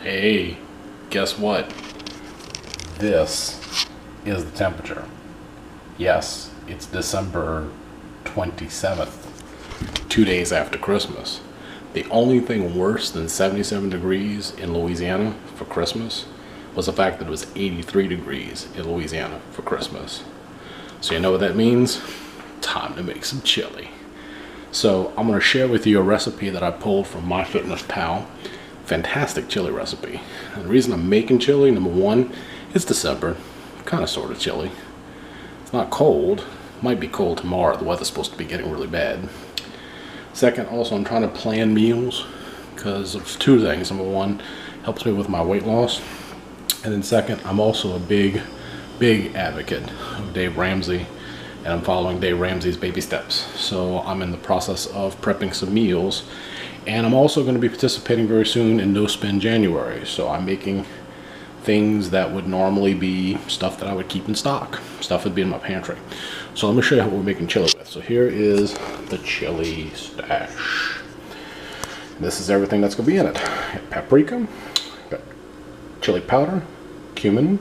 Hey, guess what? This is the temperature. Yes, it's December 27th, 2 days after Christmas. The only thing worse than 77 degrees in Louisiana for Christmas was the fact that it was 83 degrees in Louisiana for Christmas. So you know what that means? Time to make some chili. So I'm going to share with you a recipe that I pulled from MyFitnessPal. Fantastic chili recipe. And the reason I'm making chili, number one, it's December, kind of sort of chilly. It's not cold. Might be cold tomorrow. The weather's supposed to be getting really bad. Second, also I'm trying to plan meals because of two things. Number one, helps me with my weight loss. And then second, I'm also a big advocate of Dave Ramsey, and I'm following Dave Ramsey's baby steps. So I'm in the process of prepping some meals, and I'm also going to be participating very soon in No Spend January. So I'm making things that would normally be stuff that I would keep in stock, stuff would be in my pantry. So let me show you what we're making chili with. So here is the chili stash. This is everything that's going to be in it. Got paprika, got chili powder, cumin,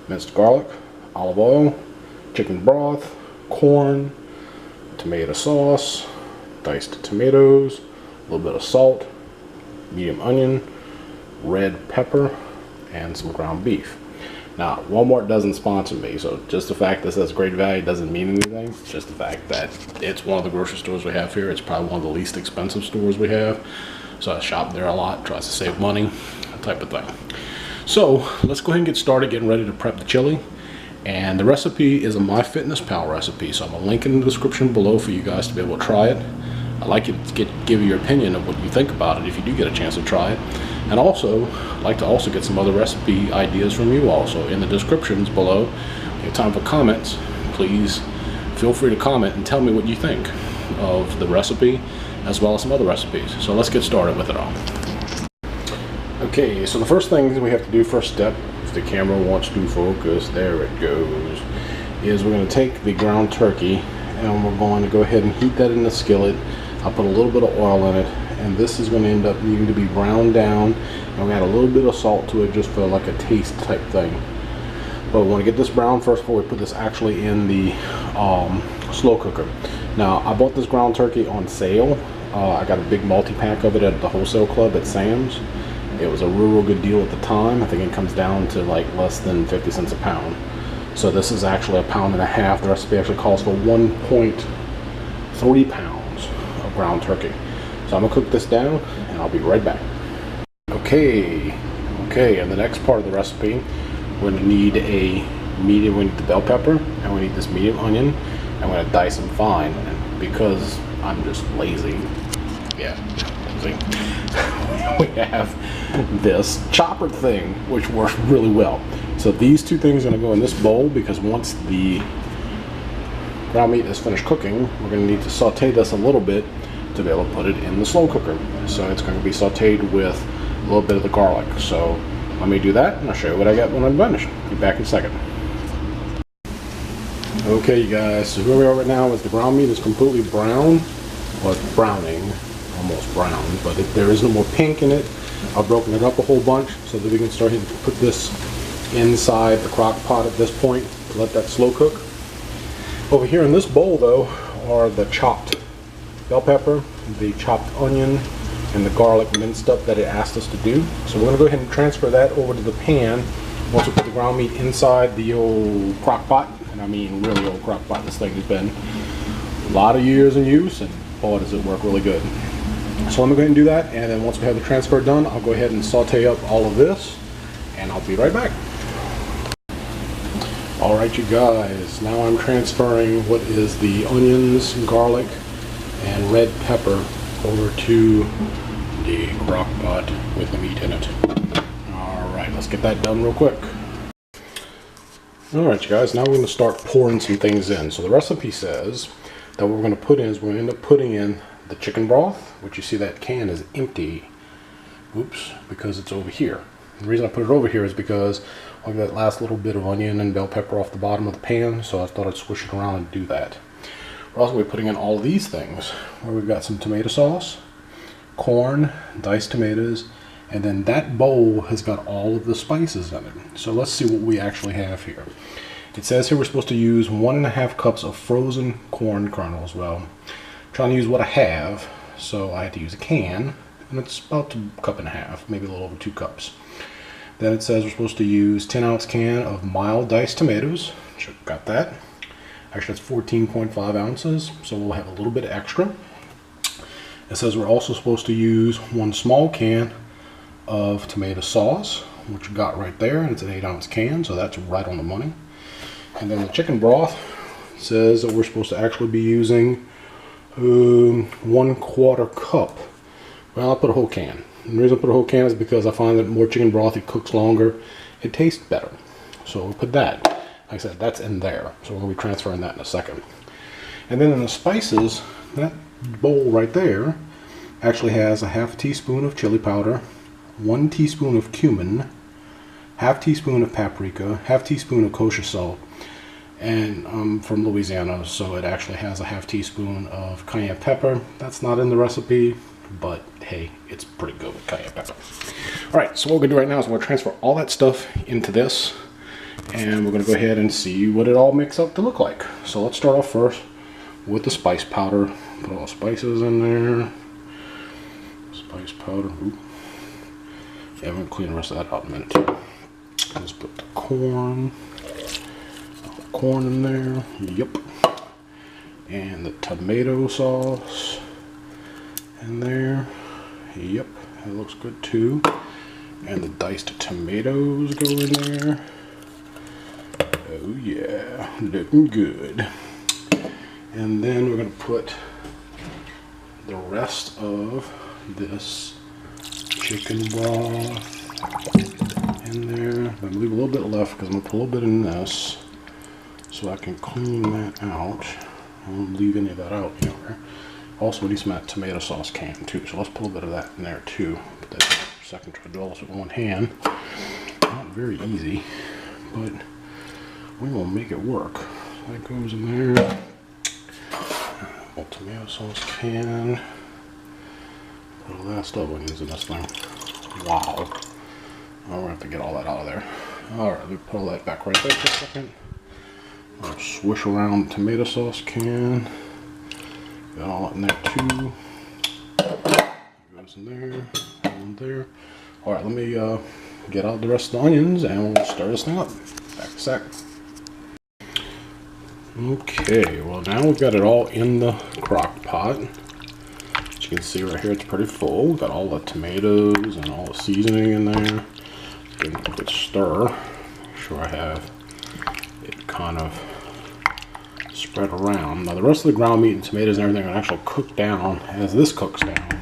minced garlic, olive oil, chicken broth, corn, tomato sauce, diced tomatoes, a little bit of salt, medium onion, red pepper, and some ground beef. Now, Walmart doesn't sponsor me, so just the fact that it says great value doesn't mean anything. It's just the fact that it's one of the grocery stores we have here. It's probably one of the least expensive stores we have. So I shop there a lot, tries to save money, that type of thing. So let's go ahead and get started getting ready to prep the chili. And the recipe is a MyFitnessPal recipe, so I'm going to link in the description below for you guys to be able to try it. I'd like you to give your opinion of what you think about it if you do get a chance to try it. And also, I'd like to also get some other recipe ideas from you also in the descriptions below. If you have time for comments, please feel free to comment and tell me what you think of the recipe as well as some other recipes. So let's get started with it all. Okay, so the first thing we have to do, first step, if the camera wants to focus, there it goes, is we're going to take the ground turkey and we're going to go ahead and heat that in the skillet. I'll put a little bit of oil in it, and this is going to end up needing to be browned down, and we add a little bit of salt to it just for like a taste type thing. But we want to get this brown first before we put this actually in the slow cooker. Now, I bought this ground turkey on sale. I got a big multi-pack of it at the wholesale club at Sam's. It was a real good deal at the time. I think it comes down to like less than 50 cents a pound. So this is actually 1.5 pounds. The recipe actually calls for 1.3 pounds of ground turkey. So I'm gonna cook this down and I'll be right back. Okay, and the next part of the recipe, we're gonna need we need the bell pepper, and we need this medium onion, and I'm gonna dice them fine. And because I'm just lazy, we have this chopper thing, which works really well. So these two things are gonna go in this bowl, because once the ground meat is finished cooking, we're gonna need to saute this a little bit to be able to put it in the slow cooker. So it's going to be sauteed with a little bit of the garlic. So let me do that and I'll show you what I got when I'm finished. Be back in a second. Okay, you guys, so where we are right now is the ground meat is completely brown, or it's browning, almost brown, but there is no more pink in it. I've broken it up a whole bunch so that we can start to put this inside the crock pot at this point to let that slow cook. Over here in this bowl though are the chopped bell pepper, the chopped onion, and the garlic minced up that it asked us to do. So we're going to go ahead and transfer that over to the pan once we put the ground meat inside the old crock pot. And I mean really old crock pot. This thing has been a lot of years in use, and boy does it work really good. So let me go ahead and do that, and then once we have the transfer done, I'll go ahead and saute up all of this, and I'll be right back. Alright you guys, now I'm transferring what is the onions, garlic, and red pepper over to the crock pot with the meat in it. Alright, let's get that done real quick. Alright you guys, now we're going to start pouring some things in. So the recipe says that what we're going to put in is we're going to end up putting in the chicken broth, which you see that can is empty. Oops, because it's over here. The reason I put it over here is because I got that last little bit of onion and bell pepper off the bottom of the pan, so I thought I'd swish it around and do that. We're also going to be putting in all these things, where we've got some tomato sauce, corn, diced tomatoes, And then that bowl has got all of the spices in it. So let's see what we actually have here. It says here we're supposed to use 1.5 cups of frozen corn kernels. Well, I'm trying to use what I have, so I had to use a can, and it's about a cup and a half, maybe a little over 2 cups. Then it says we're supposed to use 10-ounce can of mild diced tomatoes. Got that. Actually, that's 14.5 ounces, so we'll have a little bit extra. It says we're also supposed to use 1 small can of tomato sauce, which you got right there, and it's an 8-ounce can, so that's right on the money. And then the chicken broth says that we're supposed to actually be using 1/4 cup. Well, I put a whole can. And the reason I put a whole can is because I find that more chicken broth, it cooks longer, it tastes better. So we'll put that. Like I said, that's in there, so we're going to be transferring that in a second. And then in the spices, that bowl right there actually has a 1/2 teaspoon of chili powder, 1 teaspoon of cumin, 1/2 teaspoon of paprika, 1/2 teaspoon of kosher salt, and I'm from Louisiana, so it actually has a 1/2 teaspoon of cayenne pepper. That's not in the recipe, but hey, it's pretty good with cayenne pepper. All right, so what we're gonna do right now is we're gonna transfer all that stuff into this, and we're gonna go ahead and see what it all makes up to look like. So let's start off first with the spice powder. Put all the spices in there. Spice powder. Ooh. Yeah, I'm gonna clean the rest of that out in a minute too. Let's put the corn in there. Yep. And the tomato sauce in there. Yep, that looks good too. And the diced tomatoes go in there. Oh yeah, looking good. And then we're gonna put the rest of this chicken broth in there. I'm gonna leave a little bit left because I'm gonna put a little bit in this so I can clean that out. I won't leave any of that out anywhere. Also, we need some of that tomato sauce can too, so let's put a little bit of that in there too. Put that in for a second, try to do all this with one hand. Not very easy, but we're gonna make it work. That goes in there. Tomato sauce can. Put the last of onions in this thing. Wow. Oh, we're gonna have to get all that out of there. Alright, let me put all that back right there for a second. I'll swish around the tomato sauce can. Got all that in there too. Goes in there, and there. Alright, let me get out the rest of the onions and we'll start this thing up. Back in a sec. Okay, well now we've got it all in the crock pot. As you can see right here, it's pretty full. We've got all the tomatoes and all the seasoning in there. Give it a good stir. Make sure I have it kind of spread around. Now the rest of the ground meat and tomatoes and everything will actually cook down as this cooks down.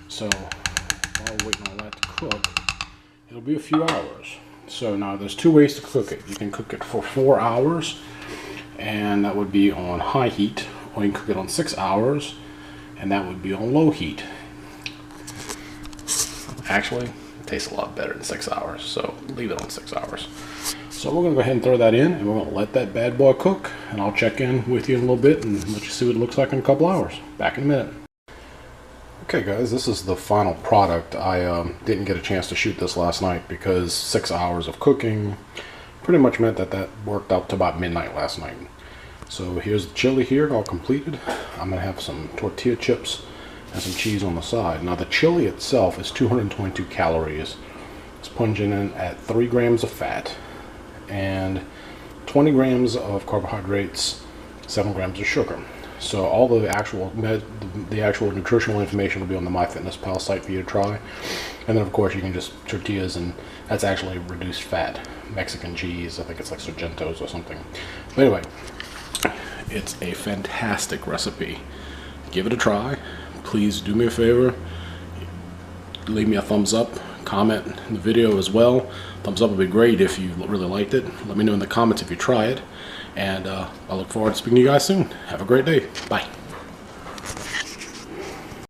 So while we're waiting on that to cook, it'll be a few hours. So now there's 2 ways to cook it. You can cook it for 4 hours, and that would be on high heat, or you can cook it on 6 hours, and that would be on low heat. Actually, it tastes a lot better than 6 hours, so leave it on 6 hours. So we're gonna go ahead and throw that in, and we're gonna let that bad boy cook, and I'll check in with you in a little bit and let you see what it looks like in a couple hours. Back in a minute. Okay guys, this is the final product. I didn't get a chance to shoot this last night because 6 hours of cooking pretty much meant that worked out to about midnight last night. So here's the chili here, all completed. I'm gonna have some tortilla chips and some cheese on the side. Now the chili itself is 222 calories. It's punching in at 3 grams of fat and 20 grams of carbohydrates, 7 grams of sugar. So all the actual nutritional information will be on the MyFitnessPal site for you to try. And then of course you can just tortillas, and that's actually reduced fat. Mexican cheese, I think it's like Sargento's or something. But anyway, it's a fantastic recipe. Give it a try. Please do me a favor. Leave me a thumbs up. Comment in the video as well. Thumbs up would be great if you really liked it. Let me know in the comments if you try it. And I look forward to speaking to you guys soon. Have a great day. Bye.